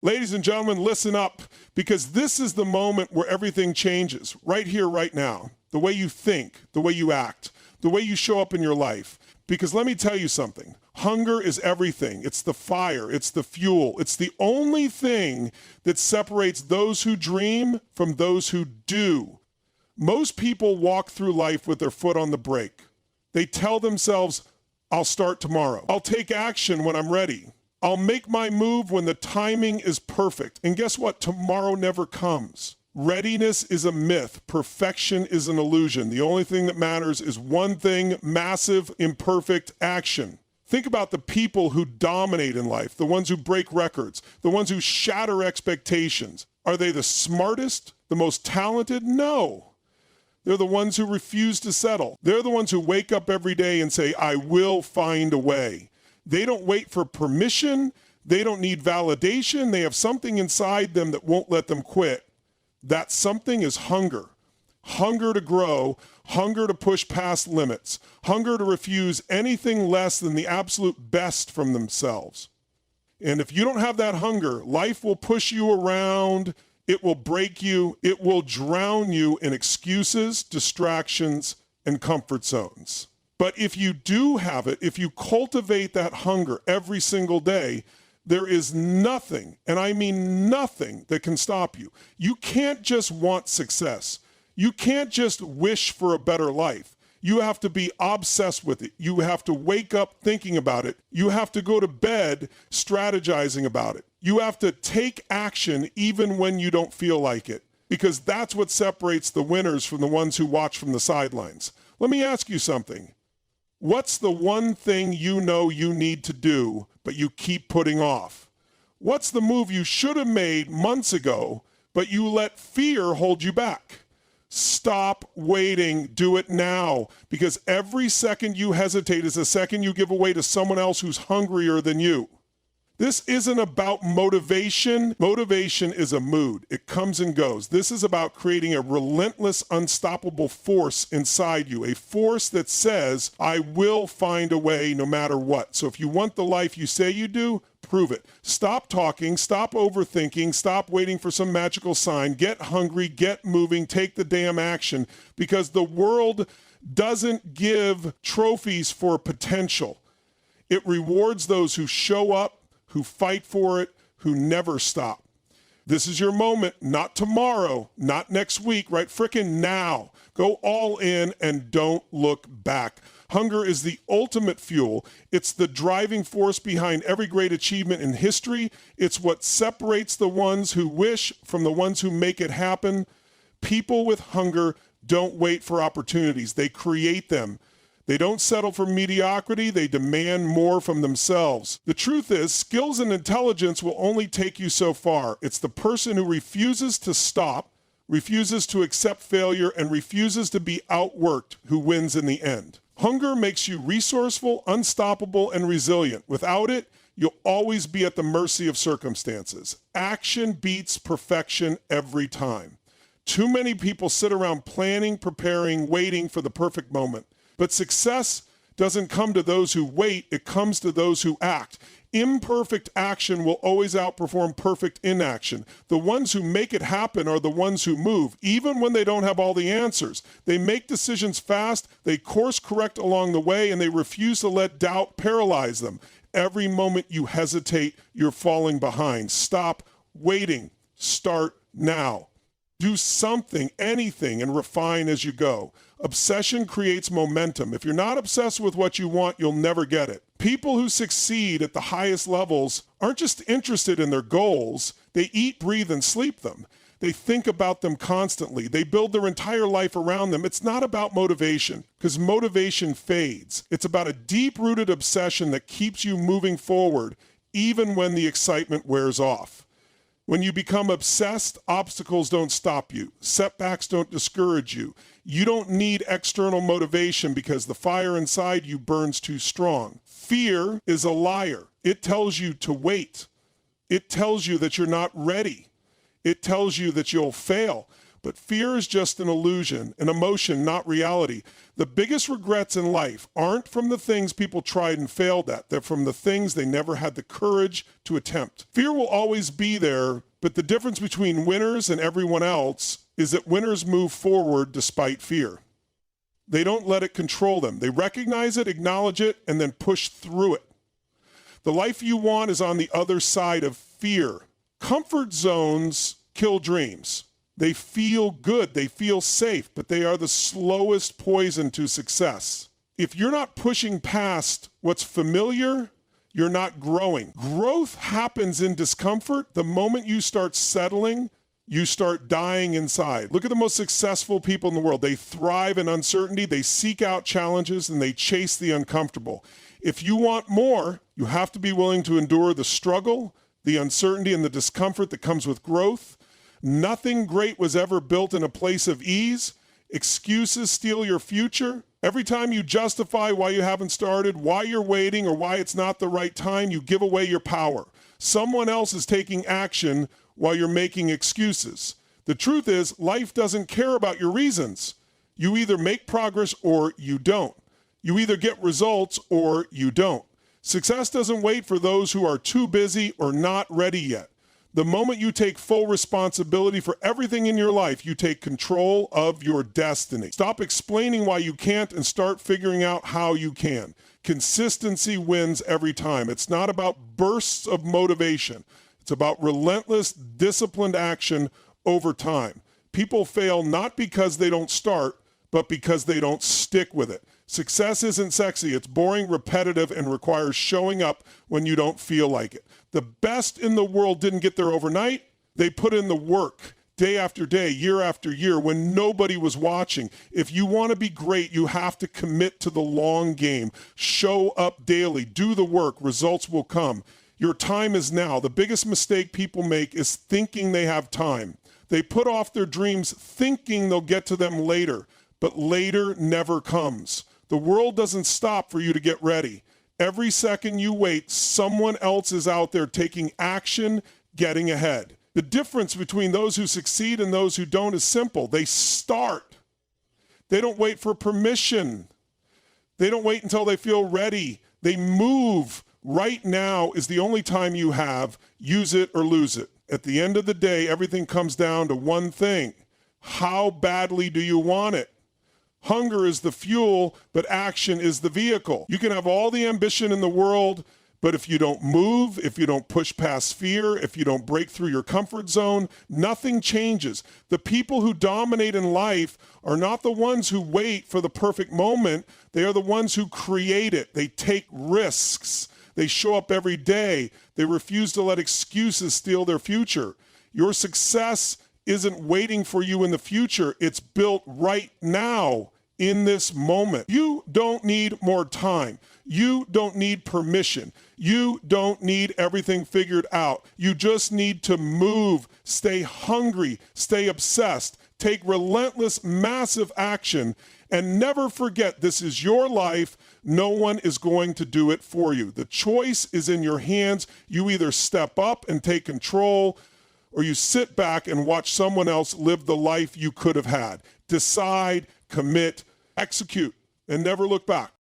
Ladies and gentlemen, listen up, because this is the moment where everything changes, right here, right now. The way you think, the way you act, the way you show up in your life. Because let me tell you something, hunger is everything. It's the fire, it's the fuel. It's the only thing that separates those who dream from those who do. Most people walk through life with their foot on the brake. They tell themselves, I'll start tomorrow. I'll take action when I'm ready. I'll make my move when the timing is perfect. And guess what? Tomorrow never comes. Readiness is a myth. Perfection is an illusion. The only thing that matters is one thing: massive, imperfect action. Think about the people who dominate in life, the ones who break records, the ones who shatter expectations. Are they the smartest, the most talented? No. They're the ones who refuse to settle. They're the ones who wake up every day and say, I will find a way. They don't wait for permission. They don't need validation. They have something inside them that won't let them quit. That something is hunger. Hunger to grow, hunger to push past limits, hunger to refuse anything less than the absolute best from themselves. And if you don't have that hunger, life will push you around, it will break you, it will drown you in excuses, distractions, and comfort zones. But if you do have it, if you cultivate that hunger every single day, there is nothing, and I mean nothing, that can stop you. You can't just want success. You can't just wish for a better life. You have to be obsessed with it. You have to wake up thinking about it. You have to go to bed strategizing about it. You have to take action even when you don't feel like it, because that's what separates the winners from the ones who watch from the sidelines. Let me ask you something. What's the one thing you know you need to do, but you keep putting off? What's the move you should have made months ago, but you let fear hold you back? Stop waiting. Do it now, because every second you hesitate is a second you give away to someone else who's hungrier than you. This isn't about motivation. Motivation is a mood. It comes and goes. This is about creating a relentless, unstoppable force inside you, a force that says, I will find a way no matter what. So if you want the life you say you do, prove it. Stop talking, stop overthinking, stop waiting for some magical sign. Get hungry, get moving, take the damn action, because the world doesn't give trophies for potential. It rewards those who show up, who fight for it, who never stop. This is your moment, not tomorrow, not next week, right? Frickin' now. Go all in and don't look back. Hunger is the ultimate fuel. It's the driving force behind every great achievement in history. It's what separates the ones who wish from the ones who make it happen. People with hunger don't wait for opportunities. They create them. They don't settle for mediocrity. They demand more from themselves. The truth is, skills and intelligence will only take you so far. It's the person who refuses to stop, refuses to accept failure, and refuses to be outworked who wins in the end. Hunger makes you resourceful, unstoppable, and resilient. Without it, you'll always be at the mercy of circumstances. Action beats perfection every time. Too many people sit around planning, preparing, waiting for the perfect moment. But success doesn't come to those who wait, it comes to those who act. Imperfect action will always outperform perfect inaction. The ones who make it happen are the ones who move, even when they don't have all the answers. They make decisions fast, they course correct along the way, and they refuse to let doubt paralyze them. Every moment you hesitate, you're falling behind. Stop waiting. Start now. Do something, anything, and refine as you go. Obsession creates momentum. If you're not obsessed with what you want, you'll never get it. People who succeed at the highest levels aren't just interested in their goals. They eat, breathe, and sleep them. They think about them constantly. They build their entire life around them. It's not about motivation, because motivation fades. It's about a deep-rooted obsession that keeps you moving forward, even when the excitement wears off. When you become obsessed, obstacles don't stop you. Setbacks don't discourage you. You don't need external motivation because the fire inside you burns too strong. Fear is a liar. It tells you to wait. It tells you that you're not ready. It tells you that you'll fail. But fear is just an illusion, an emotion, not reality. The biggest regrets in life aren't from the things people tried and failed at. They're from the things they never had the courage to attempt. Fear will always be there, but the difference between winners and everyone else is that winners move forward despite fear. They don't let it control them. They recognize it, acknowledge it, and then push through it. The life you want is on the other side of fear. Comfort zones kill dreams. They feel good, they feel safe, but they are the slowest poison to success. If you're not pushing past what's familiar, you're not growing. Growth happens in discomfort. The moment you start settling, you start dying inside. Look at the most successful people in the world. They thrive in uncertainty, they seek out challenges, and they chase the uncomfortable. If you want more, you have to be willing to endure the struggle, the uncertainty, and the discomfort that comes with growth. Nothing great was ever built in a place of ease. Excuses steal your future. Every time you justify why you haven't started, why you're waiting, or why it's not the right time, you give away your power. Someone else is taking action while you're making excuses. The truth is, life doesn't care about your reasons. You either make progress or you don't. You either get results or you don't. Success doesn't wait for those who are too busy or not ready yet. The moment you take full responsibility for everything in your life, you take control of your destiny. Stop explaining why you can't and start figuring out how you can. Consistency wins every time. It's not about bursts of motivation. It's about relentless, disciplined action over time. People fail not because they don't start, but because they don't stick with it. Success isn't sexy. It's boring, repetitive, and requires showing up when you don't feel like it. The best in the world didn't get there overnight. They put in the work day after day, year after year, when nobody was watching. If you want to be great, you have to commit to the long game. Show up daily. Do the work. Results will come. Your time is now. The biggest mistake people make is thinking they have time. They put off their dreams thinking they'll get to them later, but later never comes. The world doesn't stop for you to get ready. Every second you wait, someone else is out there taking action, getting ahead. The difference between those who succeed and those who don't is simple. They start. They don't wait for permission. They don't wait until they feel ready. They move. Right now is the only time you have. Use it or lose it. At the end of the day, everything comes down to one thing. How badly do you want it? Hunger is the fuel, but action is the vehicle. You can have all the ambition in the world, but if you don't move, if you don't push past fear, if you don't break through your comfort zone, nothing changes. The people who dominate in life are not the ones who wait for the perfect moment. They are the ones who create it. They take risks. They show up every day. They refuse to let excuses steal their future. Your success isn't waiting for you in the future. It's built right now in this moment. You don't need more time. You don't need permission. You don't need everything figured out. You just need to move, stay hungry, stay obsessed, take relentless, massive action, and never forget this is your life. No one is going to do it for you. The choice is in your hands. You either step up and take control, or you sit back and watch someone else live the life you could have had. Decide, commit, execute, and never look back.